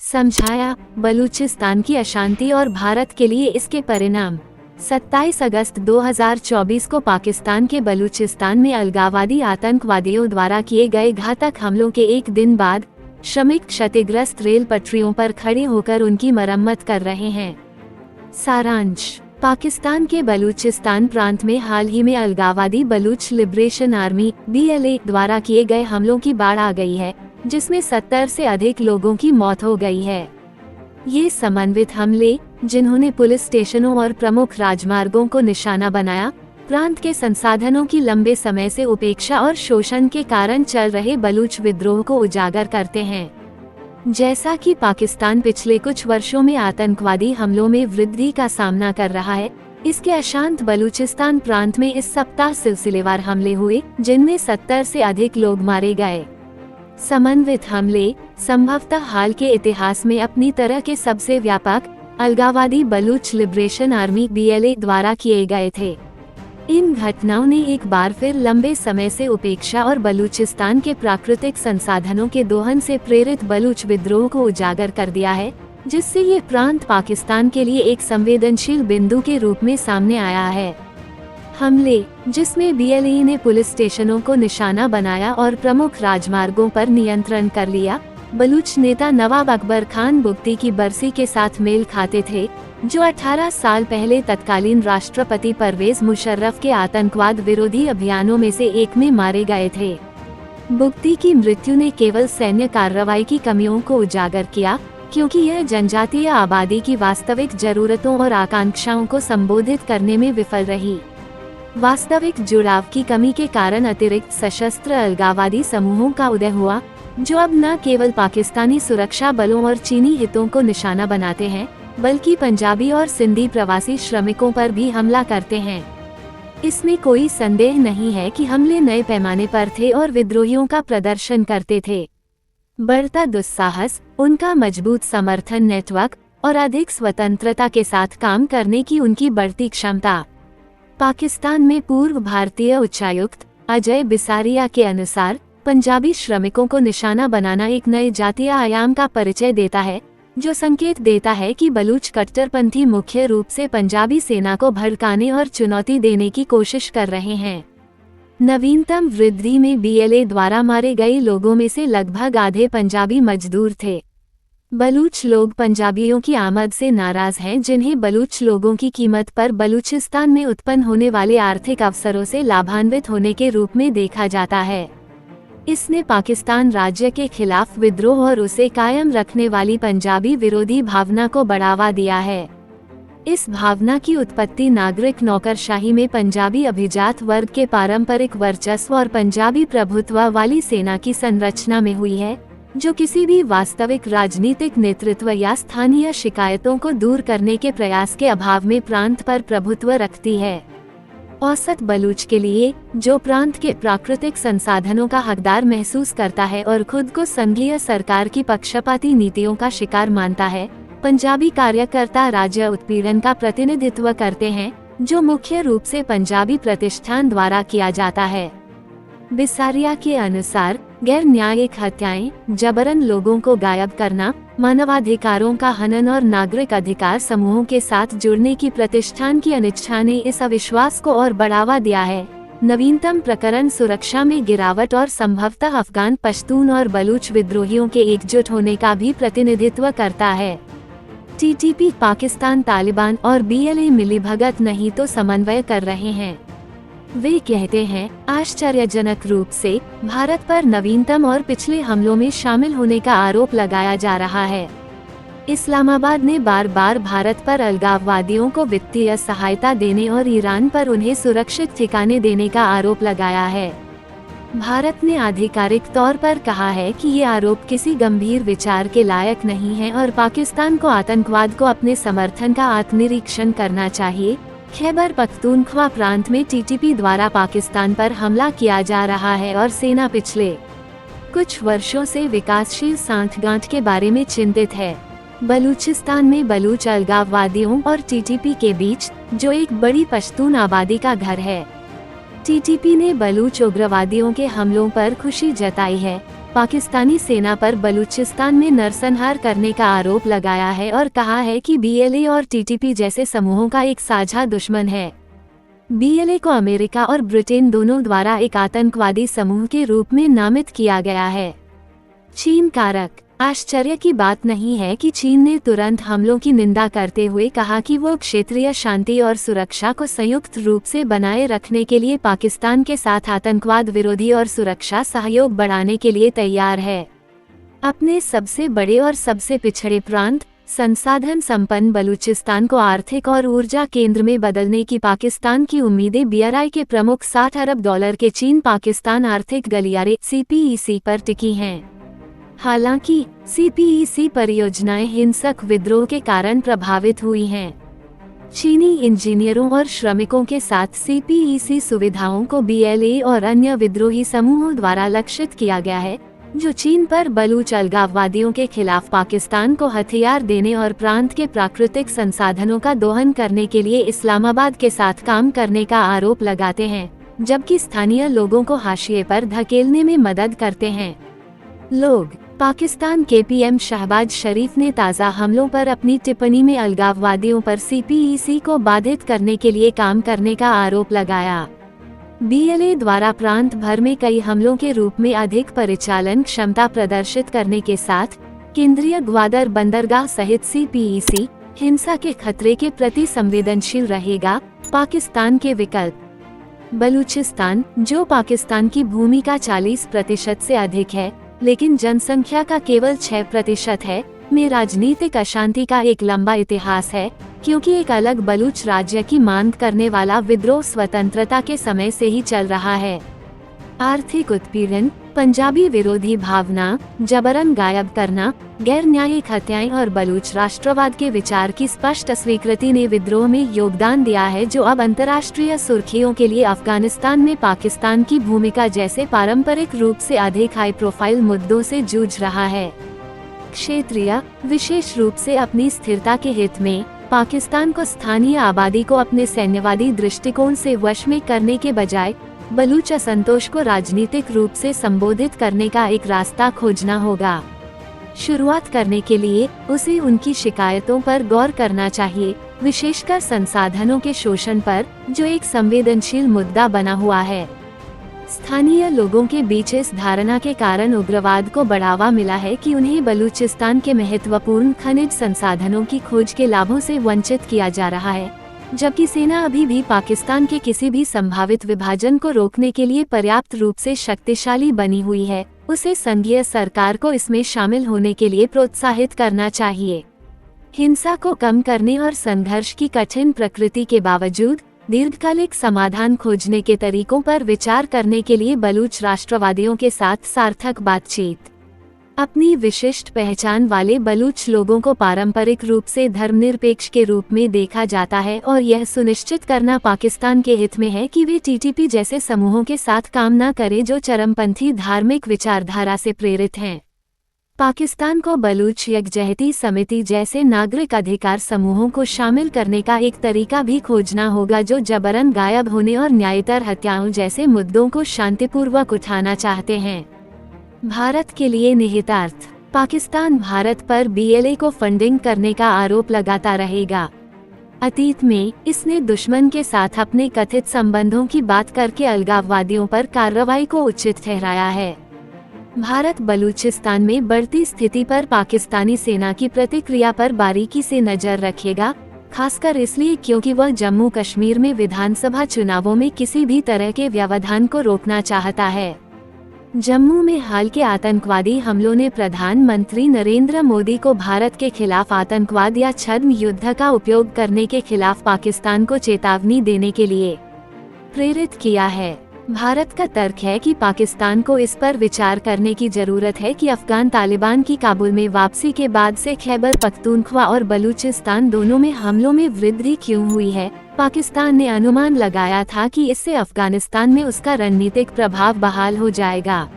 समझाया बलूचिस्तान की अशांति और भारत के लिए इसके परिणाम। 27 अगस्त 2024 को पाकिस्तान के बलूचिस्तान में अलगाववादी आतंकवादियों द्वारा किए गए घातक हमलों के एक दिन बाद श्रमिक क्षतिग्रस्त रेल पटरियों पर खड़े होकर उनकी मरम्मत कर रहे हैं। सारांश: पाकिस्तान के बलूचिस्तान प्रांत में हाल ही में अलगाववादी बलूच लिबरेशन आर्मी (BLA) द्वारा किए गए हमलों की बाढ़ आ गई है, जिसमें 70 से अधिक लोगों की मौत हो गई है। ये समन्वित हमले, जिन्होंने पुलिस स्टेशनों और प्रमुख राजमार्गों को निशाना बनाया, प्रांत के संसाधनों की लंबे समय से उपेक्षा और शोषण के कारण चल रहे बलूच विद्रोह को उजागर करते हैं। जैसा कि पाकिस्तान पिछले कुछ वर्षों में आतंकवादी हमलों में वृद्धि का सामना कर रहा है, इसके अशांत बलूचिस्तान प्रांत में इस सप्ताह सिलसिलेवार हमले हुए, जिनमें 70 से अधिक लोग मारे गए। समन्वित हमले संभवतः हाल के इतिहास में अपनी तरह के सबसे व्यापक अलगाववादी बलूच लिबरेशन आर्मी (BLA) द्वारा किए गए थे। इन घटनाओं ने एक बार फिर लंबे समय से उपेक्षा और बलूचिस्तान के प्राकृतिक संसाधनों के दोहन से प्रेरित बलूच विद्रोह को उजागर कर दिया है, जिससे ये प्रांत पाकिस्तान के लिए एक संवेदनशील बिंदु के रूप में सामने आया है। हमले, जिसमें BLA ने पुलिस स्टेशनों को निशाना बनाया और प्रमुख राजमार्गों पर नियंत्रण कर लिया, बलूच नेता नवाब अकबर खान बुगटी की बरसी के साथ मेल खाते थे, जो 18 साल पहले तत्कालीन राष्ट्रपति परवेज मुशर्रफ के आतंकवाद विरोधी अभियानों में से एक में मारे गए थे। बुगटी की मृत्यु ने केवल सैन्य कार्रवाई की कमियों को उजागर किया, क्योंकि यह जनजातीय आबादी की वास्तविक जरूरतों और आकांक्षाओं को संबोधित करने में विफल रही। वास्तविक जुड़ाव की कमी के कारण अतिरिक्त सशस्त्र अलगाववादी समूहों का उदय हुआ, जो अब न केवल पाकिस्तानी सुरक्षा बलों और चीनी हितों को निशाना बनाते हैं, बल्कि पंजाबी और सिंधी प्रवासी श्रमिकों पर भी हमला करते हैं। इसमें कोई संदेह नहीं है कि हमले नए पैमाने पर थे और विद्रोहियों का प्रदर्शन करते थे। बढ़ता दुस्साहस, उनका मजबूत समर्थन नेटवर्क और अधिक स्वतंत्रता के साथ काम करने की उनकी बढ़ती क्षमता। पाकिस्तान में पूर्व भारतीय उच्चायुक्त अजय बिसारिया के अनुसार, पंजाबी श्रमिकों को निशाना बनाना एक नए जातीय आयाम का परिचय देता है, जो संकेत देता है कि बलूच कट्टरपंथी मुख्य रूप से पंजाबी सेना को भड़काने और चुनौती देने की कोशिश कर रहे हैं। नवीनतम वृद्धि में BLA द्वारा मारे गए लोगों में से लगभग आधे पंजाबी मजदूर थे। बलूच लोग पंजाबियों की आमद से नाराज हैं, जिन्हें बलूच लोगों की कीमत पर बलूचिस्तान में उत्पन्न होने वाले आर्थिक अवसरों से लाभान्वित होने के रूप में देखा जाता है। इसने पाकिस्तान राज्य के खिलाफ विद्रोह और उसे कायम रखने वाली पंजाबी विरोधी भावना को बढ़ावा दिया है। इस भावना की उत्पत्ति नागरिक नौकरशाही में पंजाबी अभिजात वर्ग के पारंपरिक वर्चस्व और पंजाबी प्रभुत्व वाली सेना की संरचना में हुई है, जो किसी भी वास्तविक राजनीतिक नेतृत्व या स्थानीय शिकायतों को दूर करने के प्रयास के अभाव में प्रांत पर प्रभुत्व रखती है। औसत बलूच के लिए, जो प्रांत के प्राकृतिक संसाधनों का हकदार महसूस करता है और खुद को संघीय सरकार की पक्षपाती नीतियों का शिकार मानता है, पंजाबी कार्यकर्ता राज्य उत्पीड़न का प्रतिनिधित्व करते हैं, जो मुख्य रूप से पंजाबी प्रतिष्ठान द्वारा किया जाता है। बिसारिया के अनुसार, गैर न्यायिक हत्याएं, जबरन लोगों को गायब करना, मानवाधिकारों का हनन और नागरिक अधिकार समूहों के साथ जुड़ने की प्रतिष्ठान की अनिच्छा ने इस अविश्वास को और बढ़ावा दिया है। नवीनतम प्रकरण सुरक्षा में गिरावट और संभवतः अफगान पश्तून और बलूच विद्रोहियों के एकजुट होने का भी प्रतिनिधित्व करता है। TTP पाकिस्तान तालिबान और BLA मिलीभगत नहीं तो समन्वय कर रहे हैं। वे कहते हैं, आश्चर्यजनक रूप से भारत पर नवीनतम और पिछले हमलों में शामिल होने का आरोप लगाया जा रहा है। इस्लामाबाद ने बार बार भारत पर अलगाववादियों को वित्तीय सहायता देने और ईरान पर उन्हें सुरक्षित ठिकाने देने का आरोप लगाया है। भारत ने आधिकारिक तौर पर कहा है कि ये आरोप किसी गंभीर विचार के लायक नहीं है और पाकिस्तान को आतंकवाद को अपने समर्थन का आत्मनिरीक्षण करना चाहिए। खैबर पख्तूनख्वा प्रांत में TTP द्वारा पाकिस्तान पर हमला किया जा रहा है और सेना पिछले कुछ वर्षों से विकासशील सांठगांठ के बारे में चिंतित है। बलूचिस्तान में बलूच अलगाववादियों और TTP के बीच, जो एक बड़ी पश्तून आबादी का घर है, TTP ने बलूच उग्रवादियों के हमलों पर खुशी जताई है, पाकिस्तानी सेना पर बलूचिस्तान में नरसंहार करने का आरोप लगाया है और कहा है कि बीएलए और टीटीपी जैसे समूहों का एक साझा दुश्मन है। बीएलए को अमेरिका और ब्रिटेन दोनों द्वारा एक आतंकवादी समूह के रूप में नामित किया गया है। चीन कारक। आश्चर्य की बात नहीं है कि चीन ने तुरंत हमलों की निंदा करते हुए कहा कि वो क्षेत्रीय शांति और सुरक्षा को संयुक्त रूप से बनाए रखने के लिए पाकिस्तान के साथ आतंकवाद विरोधी और सुरक्षा सहयोग बढ़ाने के लिए तैयार है। अपने सबसे बड़े और सबसे पिछड़े प्रांत, संसाधन संपन्न बलूचिस्तान को आर्थिक और ऊर्जा केंद्र में बदलने की पाकिस्तान की उम्मीदें बीआरआई के प्रमुख $60 अरब के चीन पाकिस्तान आर्थिक गलियारे CPEC पर टिकी हैं। हालांकि CPEC परियोजनाएं हिंसक विद्रोह के कारण प्रभावित हुई हैं। चीनी इंजीनियरों और श्रमिकों के साथ CPEC सुविधाओं को BLA और अन्य विद्रोही समूहों द्वारा लक्षित किया गया है, जो चीन पर बलूच अलगाववादियों के खिलाफ पाकिस्तान को हथियार देने और प्रांत के प्राकृतिक संसाधनों का दोहन करने के लिए इस्लामाबाद के साथ काम करने का आरोप लगाते हैं, जबकि स्थानीय लोगों को हाशिए पर धकेलने में मदद करते हैं। लोग। पाकिस्तान के PM शहबाज शरीफ ने ताज़ा हमलों पर अपनी टिप्पणी में अलगाववादियों पर CPEC को बाधित करने के लिए काम करने का आरोप लगाया। BLA द्वारा प्रांत भर में कई हमलों के रूप में अधिक परिचालन क्षमता प्रदर्शित करने के साथ केंद्रीय ग्वादर बंदरगाह सहित CPEC हिंसा के खतरे के प्रति संवेदनशील रहेगा। पाकिस्तान के विकल्प। बलूचिस्तान, जो पाकिस्तान की भूमि का 40% से अधिक है लेकिन जनसंख्या का केवल 6% है, में राजनीतिक अशांति का एक लंबा इतिहास है, क्योंकि एक अलग बलूच राज्य की मांग करने वाला विद्रोह स्वतंत्रता के समय से ही चल रहा है। आर्थिक उत्पीड़न, पंजाबी विरोधी भावना, जबरन गायब करना, गैर न्यायिक हत्याएं और बलूच राष्ट्रवाद के विचार की स्पष्ट स्वीकृति ने विद्रोह में योगदान दिया है, जो अब अंतर्राष्ट्रीय सुर्खियों के लिए अफगानिस्तान में पाकिस्तान की भूमिका जैसे पारंपरिक रूप से अधिक हाई प्रोफाइल मुद्दों से जूझ रहा है। क्षेत्रीय, विशेष रूप से अपनी स्थिरता के हित में, पाकिस्तान को स्थानीय आबादी को अपने सैन्यवादी दृष्टिकोण से वश में करने के बजाय बलूच असंतोष को राजनीतिक रूप से संबोधित करने का एक रास्ता खोजना होगा। शुरुआत करने के लिए उसे उनकी शिकायतों पर गौर करना चाहिए, विशेषकर संसाधनों के शोषण पर, जो एक संवेदनशील मुद्दा बना हुआ है। स्थानीय लोगों के बीच इस धारणा के कारण उग्रवाद को बढ़ावा मिला है कि उन्हें बलूचिस्तान के महत्वपूर्ण खनिज संसाधनों की खोज के लाभों से वंचित किया जा रहा है, जबकि सेना अभी भी पाकिस्तान के किसी भी संभावित विभाजन को रोकने के लिए पर्याप्त रूप से शक्तिशाली बनी हुई है। उसे संघीय सरकार को इसमें शामिल होने के लिए प्रोत्साहित करना चाहिए। हिंसा को कम करने और संघर्ष की कठिन प्रकृति के बावजूद दीर्घकालिक समाधान खोजने के तरीकों पर विचार करने के लिए बलूच राष्ट्रवादियों के साथ सार्थक बातचीत। अपनी विशिष्ट पहचान वाले बलूच लोगों को पारंपरिक रूप से धर्मनिरपेक्ष के रूप में देखा जाता है और यह सुनिश्चित करना पाकिस्तान के हित में है कि वे टीटीपी जैसे समूहों के साथ काम न करें जो चरमपंथी धार्मिक विचारधारा से प्रेरित हैं। पाकिस्तान को बलूच यकजहती समिति जैसे नागरिक अधिकार समूहों को शामिल करने का एक तरीका भी खोजना होगा, जो जबरन गायब होने और न्यायतर हत्याओं जैसे मुद्दों को शांतिपूर्वक उठाना चाहते हैं। भारत के लिए निहितार्थ। पाकिस्तान भारत पर BLA को फंडिंग करने का आरोप लगाता रहेगा। अतीत में इसने दुश्मन के साथ अपने कथित संबंधों की बात करके अलगाववादियों पर कार्रवाई को उचित ठहराया है। भारत बलूचिस्तान में बढ़ती स्थिति पर पाकिस्तानी सेना की प्रतिक्रिया पर बारीकी से नजर रखेगा, खासकर इसलिए क्योंकि वह जम्मू कश्मीर में विधानसभा चुनावों में किसी भी तरह के व्यवधान को रोकना चाहता है। जम्मू में हाल के आतंकवादी हमलों ने प्रधानमंत्री नरेंद्र मोदी को भारत के खिलाफ आतंकवाद या छद्म युद्ध का उपयोग करने के खिलाफ पाकिस्तान को चेतावनी देने के लिए प्रेरित किया है। भारत का तर्क है कि पाकिस्तान को इस पर विचार करने की जरूरत है कि अफगान तालिबान की काबुल में वापसी के बाद से खैबर पख्तूनख्वा और बलूचिस्तान दोनों में हमलों में वृद्धि क्यों हुई है। पाकिस्तान ने अनुमान लगाया था कि इससे अफगानिस्तान में उसका रणनीतिक प्रभाव बहाल हो जाएगा।